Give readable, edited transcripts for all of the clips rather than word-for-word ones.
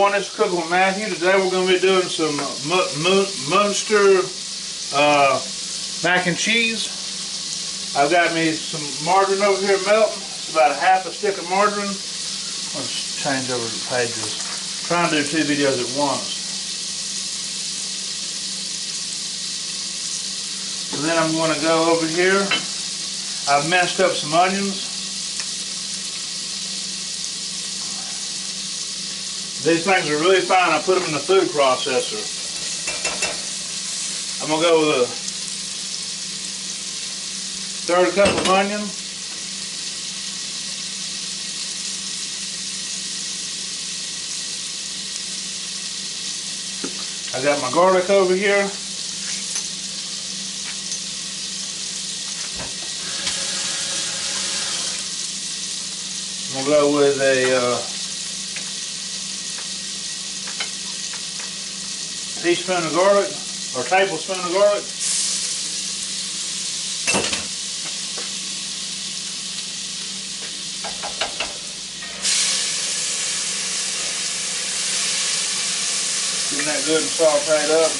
everyone, this is Cooking with Matthew. Today we're going to be doing some muenster mac and cheese. I've got me some margarine over here melting. It's about a half a stick of margarine. Let's change over the pages. I'm trying to do two videos at once. So then I'm going to go over here. I've minced up some onions. These things are really fine. I put them in the food processor. I'm going to go with a third cup of onion. I got my garlic over here. I'm going to go with a teaspoon of garlic, or tablespoon of garlic. Getting that good and sauteed up.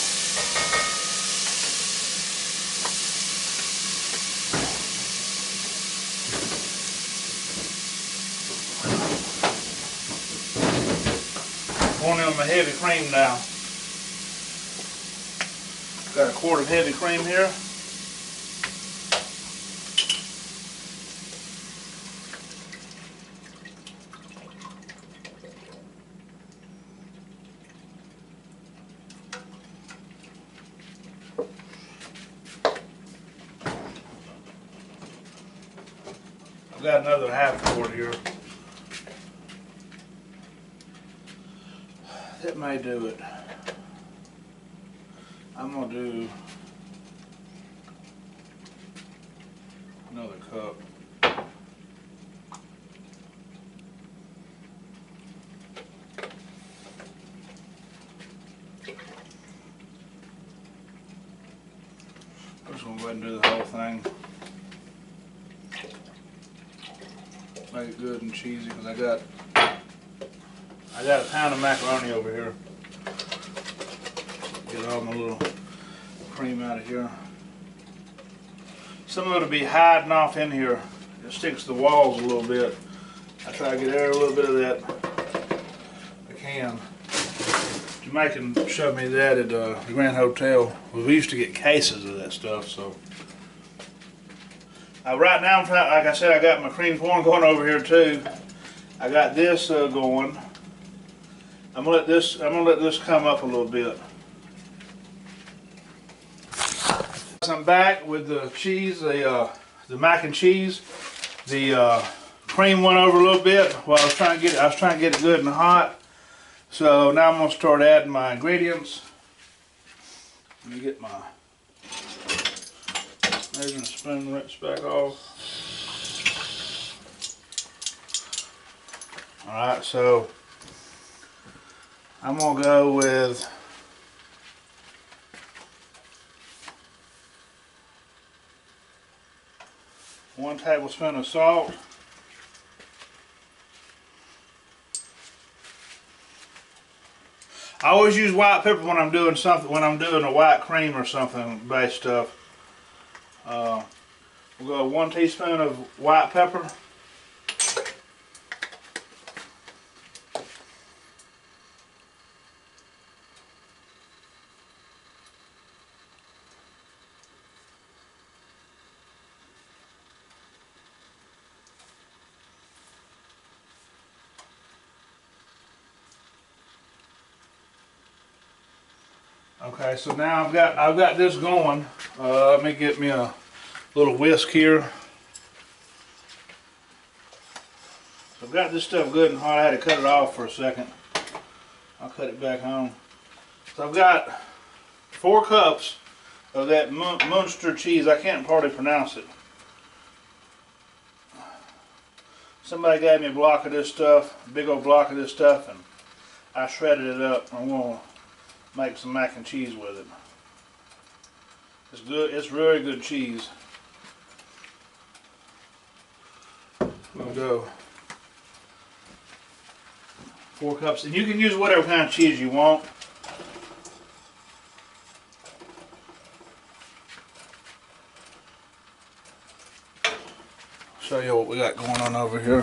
Pouring in my heavy cream now. Got a quart of heavy cream here. I've got another half quart here. That may do it. I'm going to do another cup. I'm just going to go ahead and do the whole thing. Make it good and cheesy because I got a pound of macaroni over here. Get all my little cream out of here. Some of it will be hiding off in here. It sticks to the walls a little bit. I try to get a little bit of that if I can. Jamaican showed me that at the Grand Hotel. We used to get cases of that stuff. So right now, like I said, I got my cream corn going over here too. I got this going. I'm gonna let this come up a little bit. I'm back with the cheese, the mac and cheese. The cream went over a little bit while I was trying to get it good and hot. So now I'm gonna start adding my ingredients. Let me get my measuring spoon rips back off. All right, so I'm gonna go with 1 tablespoon of salt. I always use white pepper when I'm doing a white cream or something based stuff. We'll go 1 teaspoon of white pepper. Okay, so now I've got this going. Let me get me a little whisk here. So I've got this stuff good and hot. I had to cut it off for a second. I'll cut it back on. So I've got 4 cups of that muenster cheese. I can't hardly pronounce it. Somebody gave me a block of this stuff, a big old block of this stuff, and I shredded it up. I'm going to make some mac and cheese with it. It's good. It's really good cheese. We'll go 4 cups, and you can use whatever kind of cheese you want. Show you what we got going on over here.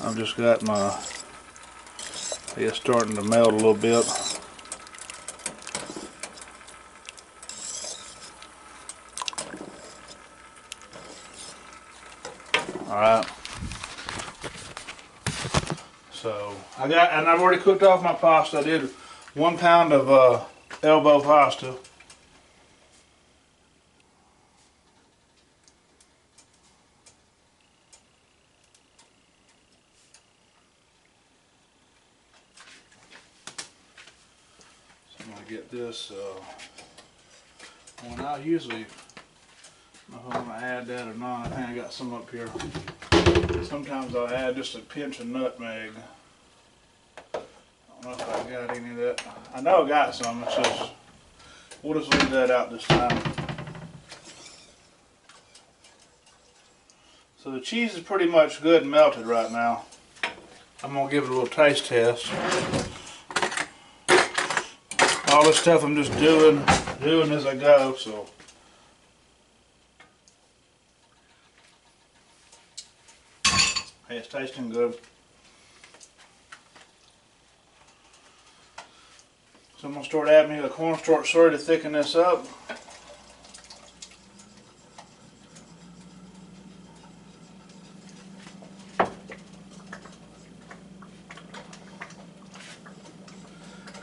I've just got my, it's starting to melt a little bit. Alright. So and I've already cooked off my pasta. I did 1 pound of elbow pasta. Get this one out. Usually, I don't know if I'm going to add that or not. I think I got some up here. Sometimes I'll add just a pinch of nutmeg. I don't know if I got any of that. I know I got some. It's just, we'll just leave that out this time. So the cheese is pretty much good and melted right now. I'm going to give it a little taste test. All this stuff I'm just doing as I go, so. Hey, it's tasting good. So I'm going to start adding me a cornstarch slurry to thicken this up.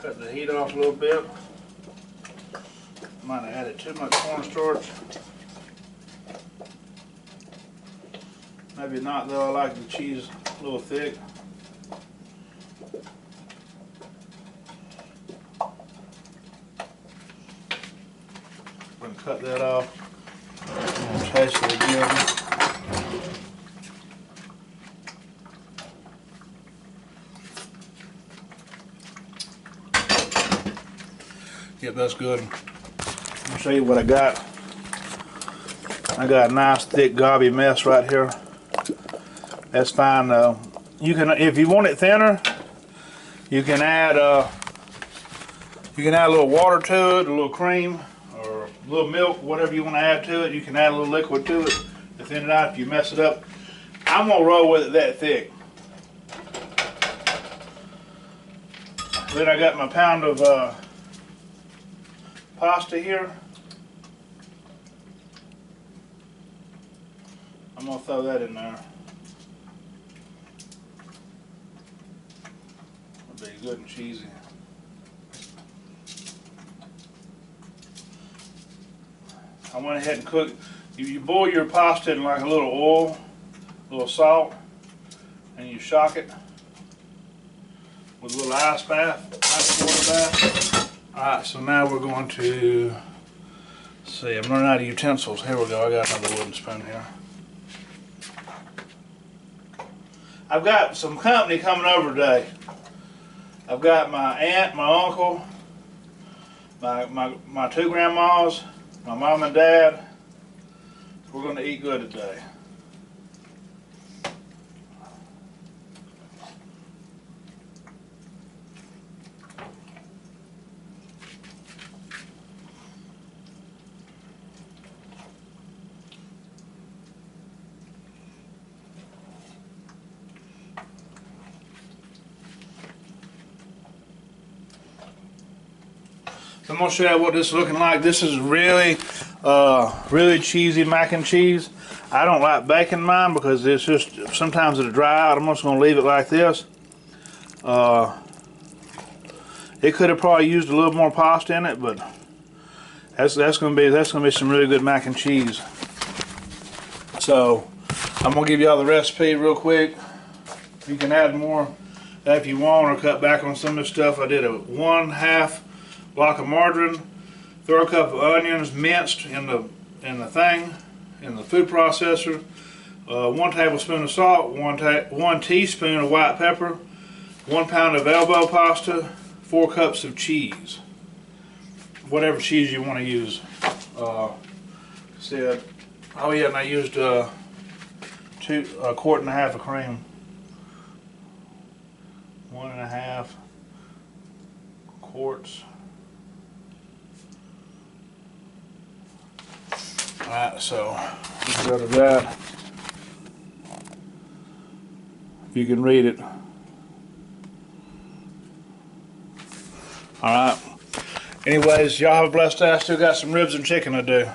Cut the heat off a little bit. Might have added too much cornstarch. Maybe not though, I like the cheese a little thick. I'm going to cut that off. I'm going to taste it again. Yep, that's good. I'll show you what I got. I got a nice thick gobby mess right here. That's fine though. You can, if you want it thinner, you can add a little water to it, a little cream, or a little milk, whatever you want to add to it. You can add a little liquid to it to thin it out if you mess it up. I'm gonna roll with it that thick. Then I got my pound of pasta here. I'm going to throw that in there. It'll be good and cheesy. I went ahead and cooked. You boil your pasta in like a little oil, a little salt, and you shock it with a little ice water bath. Alright, so now we're going to see. I'm running out of utensils. Here we go. I got another wooden spoon here. I've got some company coming over today. I've got my aunt, my uncle, my 2 grandmas, my mom and dad. We're going to eat good today. I'm going to show you what this is looking like. This is really cheesy mac and cheese. I don't like baking mine because it's just, sometimes it'll dry out. I'm just going to leave it like this. It could have probably used a little more pasta in it, but that's going to be some really good mac and cheese. So I'm going to give you all the recipe real quick. You can add more if you want or cut back on some of this stuff. I did a 1/2 block of margarine, throw a cup of onions minced in the food processor, 1 tablespoon of salt, 1 teaspoon of white pepper, 1 pound of elbow pasta, 4 cups of cheese, whatever cheese you want to use. Oh yeah, and I used 1.5 quart of cream. 1.5 quarts. Alright, so let's go to that. If you can read it. Alright. Anyways, y'all have a blessed day. I still got some ribs and chicken to do.